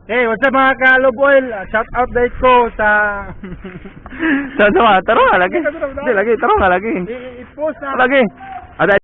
Hey, what's up mga kalube oil? Shout out dahil ko sa... Sama, taro nga lagi. Hindi, lagi, taro nga lagi. I-post na. Lagi. Ada.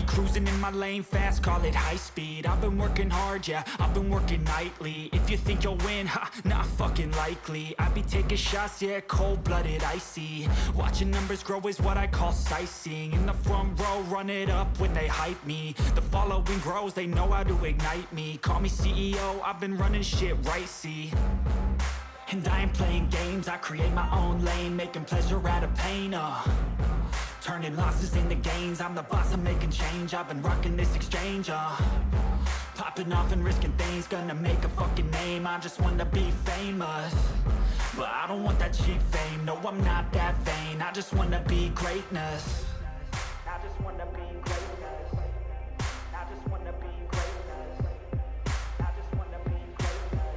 Cruising in my lane fast, call it high speed. I've been working hard, yeah, I've been working nightly. If you think you'll win, ha, not fucking likely. I be taking shots, yeah, cold-blooded, icy. Watching numbers grow is what I call sightseeing. In the front row, run it up when they hype me. The following grows, they know how to ignite me. Call me CEO, I've been running shit right, see. And I ain't playing games, I create my own lane, making pleasure out of pain, turning losses into gains. I'm the boss, I'm making change. I've been rocking this exchange, popping off and risking things. Gonna make a fucking name. I just wanna be famous, but I don't want that cheap fame. No, I'm not that vain. I just wanna be greatness. I just wanna be greatness. I just wanna be greatness. I just wanna be greatness.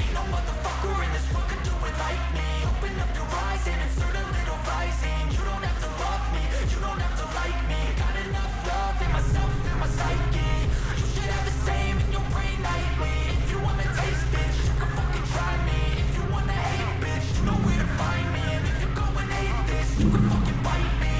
Ain't no motherfucker in this world can do it like me. Open up your eyes and insert a little rising. You don't have to love me, you don't have to like me. Got enough love in myself, in my psyche. You should have the same in your brain nightly. If you wanna taste, bitch, you can fucking try me. If you wanna hate, bitch, you know where to find me. And if you go and hate this, you can fucking bite me.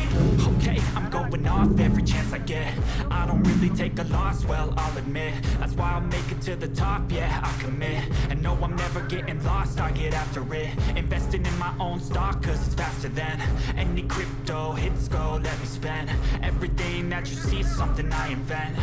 Okay, I'm going off every chance I get. I don't really take a loss, well, I'll admit. That's why I'll make it to the top, yeah, I commit. And no, I'm never getting lost, I get after it. Investing in my own stock, cause it's faster than any crypto hits go, let me spend. Everything that you see is something I invent,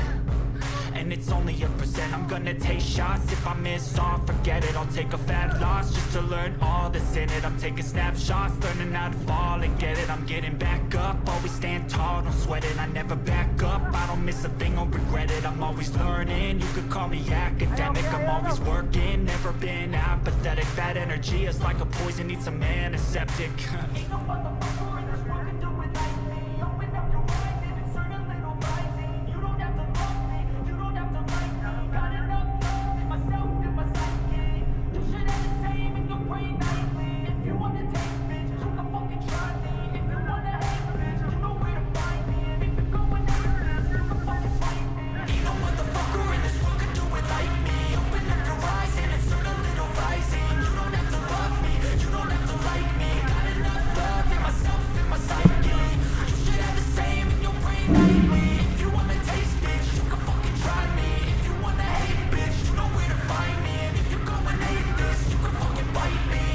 and it's only a percent. I'm gonna take shots, if I miss all, forget it. I'll take a fat loss just to learn all that's in it. I'm taking snapshots, learning how to fall and get it. I'm getting back up, always stand tall, don't sweat it. I never back up, I don't miss a thing or regret it. I'm always learning, you could call me academic. I'm always working, never been apathetic. Bad energy is like a poison, needs some antiseptic. Ain't no motherfucker in this world can do it like me. Open up your eyes and insert a little rising. You don't have to love me, you don't have to like me. Got enough love in myself, in my psyche. You should have the same in your brain nightly. If you wanna take, bitch, you can fucking try me. If you wanna hate, bitch, you know where to find me. And if you go and hate this, you can fucking fight me. Ain't no motherfucker in this world can do it like me. Open up your eyes and insert a little rising. You don't have to love me, you don't have to like me. Got enough love in myself, in my psyche. You should have the same in your brain nightly. If you wanna taste, bitch, you can fucking try me. If you wanna hate, bitch, you know where to find me. And if you go and hate this, you can fucking bite me.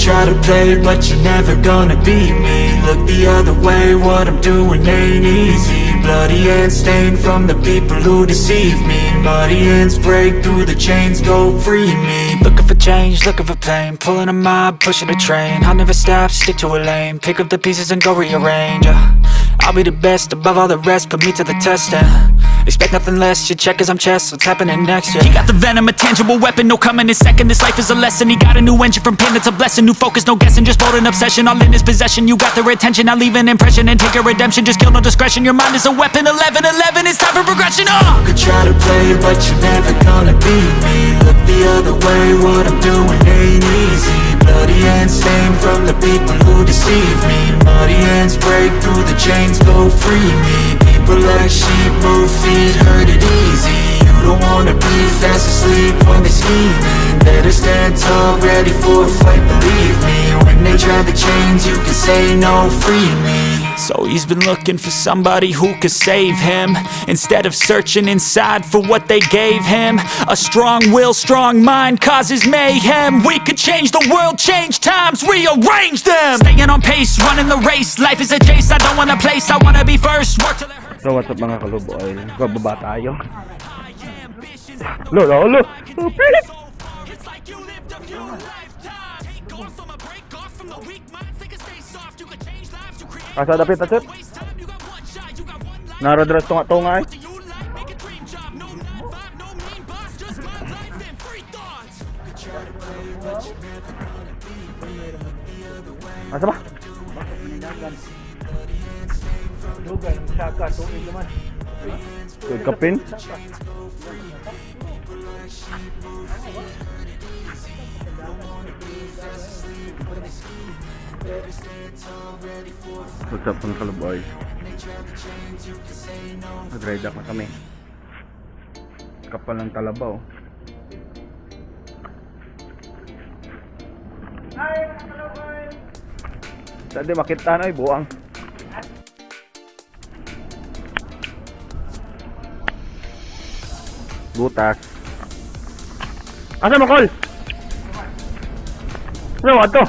Try to play, but you're never gonna beat me. Look the other way, what I'm doing ain't easy. Bloody hands stained from the people who deceive me. Muddy hands break through the chains, go free me. Looking for change, looking for pain. Pulling a mob, pushing a train. I'll never stop, stick to a lane. Pick up the pieces and go rearrange. I'll be the best above all the rest, put me to the test and expect nothing less. You check as I'm chess, what's happening next, yeah. He got the venom, a tangible weapon, no coming in second. This life is a lesson, he got a new engine from pain, it's a blessing. New focus, no guessing, just bold and obsession. All in his possession, you got their attention. I leave an impression and take a redemption. Just kill, no discretion, your mind is a weapon. 11-11, it's time for progression, You could try to play, but you're never gonna beat me. Look the other way, what I'm doing ain't easy. Bloody hands stained from the people who deceive me. Muddy hands break through the chains, go free me. People like sheep move feet, hurt it easy. You don't wanna be fast asleep when they're scheming. Better stand tall, ready for a fight, believe me. When they try the chains, you can say no, free me. So he's been looking for somebody who could save him, instead of searching inside for what they gave him. A strong will, strong mind causes mayhem. We could change the world, change times, rearrange them. Staying on pace, running the race. Life is a chase, I don't want a place, I wanna be first. Work till it hurts. So what's up mga kalube oil? Bababa tayo. Lo. It's like you lived a few lifetimes. Take off from a break off from the weak minds. They can stay soft, you can change lives, you create. Asa dapit aset? Waste time, you got one shot, you got one life. Naradras tunga-tunga eh. What do you like? Make a dream job. No 9 to 5, no mean boss. Just my life and free thoughts. Asa ba? Lugan, saka, tubig naman. Good kapin. What's up mga kalube oil? Nag-drydock na kami. Kapal ng talabaw. Tadi makita na buang. Butas. Asa mo kol? Ano mo ato?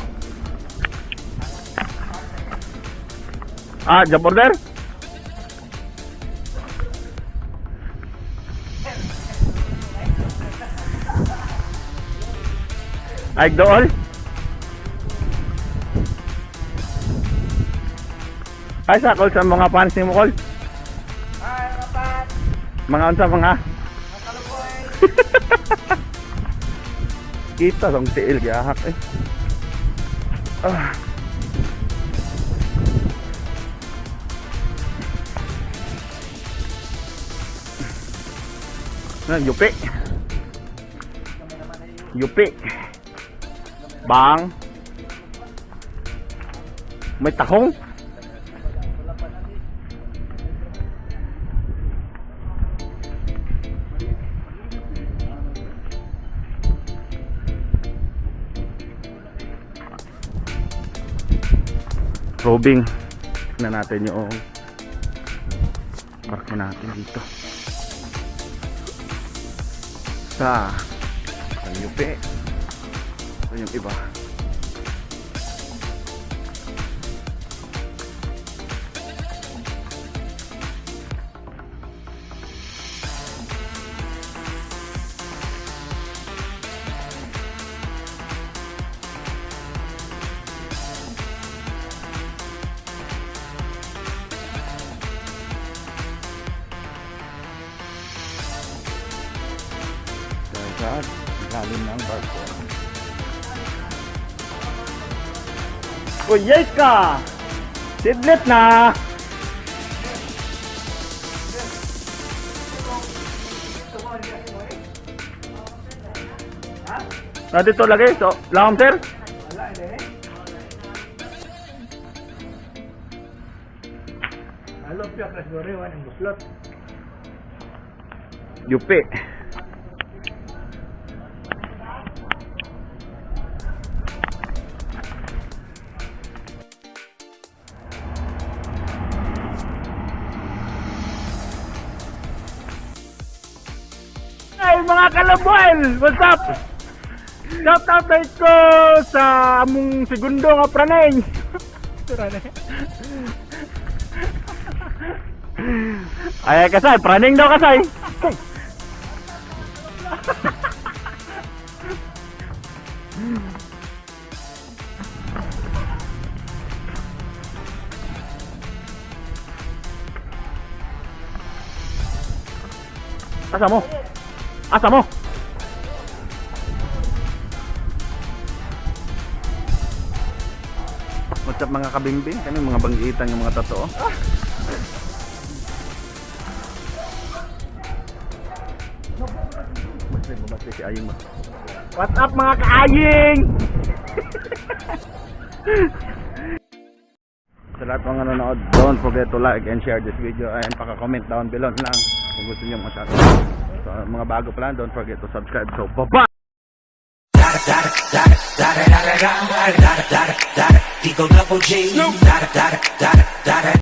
Job order? Ay dool? Ay sa kol sa mga fans ni mo kol? Ay, rapat. Mga unsa mga? Kita sang tiil gahak eh. Yupi. Yupi. Bang. May tahong. Probing na natin yung barko natin dito sa yupi. Ito yung iba. Sa lalim ng barko. Uy, yes ka! Sidlit na! Dito lagi, so, lahom sir? Wala, eh. Halo, piya, klasgore, ang buslot. Yupi. Ay, mga kalabuel! What's up? Shout out guys ko sa among segundo nga praneng. Ay, kasay, praning daw kasay. Asa mo? Asa mo? What's up mga kabimbing? Kani mga banggitan ng mga totoo. Basta si Aying mo. What's up mga kaaying? Sa lahat ng nanonood, don't forget to like and share this video and paka-comment down below lang kung gusto niyo masyado. So mga bago pa lang, don't forget to subscribe. So bye-bye! Eagle double G.